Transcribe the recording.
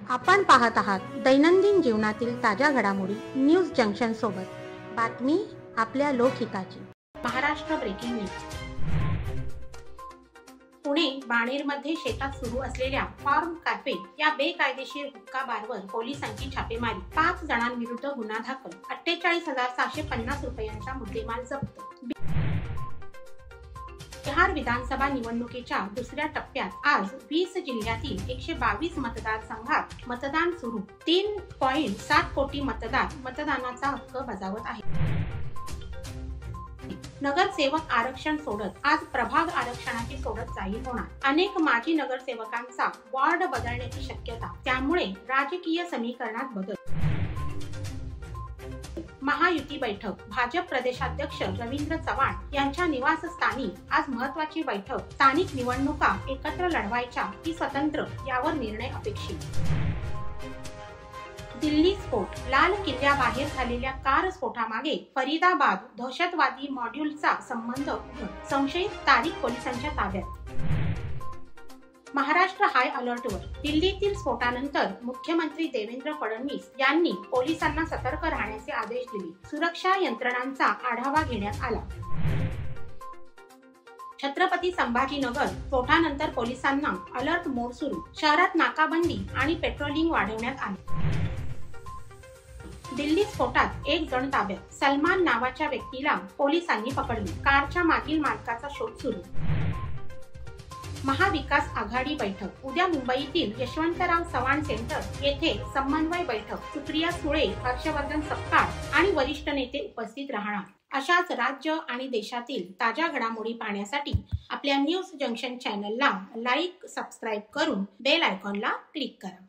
आपण पाहत आहात दैनंदिन जीवनातील ताज्या घडामोडी न्यूज जंक्शन सोबत। बातमी आपल्या लोकहिताची। Maharashtra breaking news. पुणे बाणेरमध्ये शेतात सुरू असलेल्या फार्म कॅफे या बेकायदेशीर हुक्का बारवर पोलिसांची छापेमारी। 5 जणांविरुद्ध गुन्हा दाखल। 48,750 रुपयांचा मुद्देमाल जप्त। बिहार विधानसभा निवडणुकीच्या दुसऱ्या टप्प्यात आज 20 जिल्ह्यातील 122 मतदारसंघात मतदान सुरू। 3.7 कोटी मतदार मतदानाचा हक्क बजावत आहेत। नगरसेवक आरक्षण सोडत आज प्रभाग आरक्षणाची सोडत जाहीर होणार। अनेक माजी नगरसेवकांचा वॉर्ड बदलण्याची शक्यता, त्यामुळे राजकीय समीकरणात बदल। महायुती बैठक। भाजप प्रदेशाध्यक्ष रवींद्र चव्हाण यांच्या निवासस्थानी आज महत्त्वाची बैठक। स्थानिक निवडणुका एकत्र लढवायच्या की स्वतंत्र यावर निर्णय अपेक्षित। दिल्ली स्फोट। लाल किल्ल्याबाहेर झालेल्या कार स्फोटामागे फरीदाबाद दहशतवादी मॉड्यूलचा संबंध उघड। संशयित तारीख पोलिसांच्या ताब्यात। महाराष्ट्र हाय अलर्टवर। दिल्लीतील स्फोटानंतर मुख्यमंत्री देवेंद्र फडणवीस यांनी पोलिसांना सतर्क राहण्याचे आदेश दिले। सुरक्षा यंत्रणांचा आढावा घेण्यात आला। छत्रपती संभाजीनगर स्फोटानंतर पोलिसांना अलर्ट मोड सुरू। शहरात नाकाबंदी आणि पेट्रोलिंग वाढवण्यात आली। दिल्ली स्फोटात 1 जण ताब्यात। सलमान नावाच्या व्यक्तीला पोलिसांनी पकडले। कारच्या मागील मालकाचा शोध सुरू। महाविकास आघाडी बैठक। उद्या मुंबईतील यशवंतराव चव्हाण सेंटर येथे समन्वय बैठक। सुप्रिया सुळे, हर्षवर्धन सपकाळ आणि वरिष्ठ नेते उपस्थित राहणार। अशाच राज्य आणि देशातील ताज्या घडामोडी पाहण्यासाठी आपल्या न्यूज जंक्शन चॅनलला लाईक, सबस्क्राईब करून बेल आयकॉनला क्लिक करा।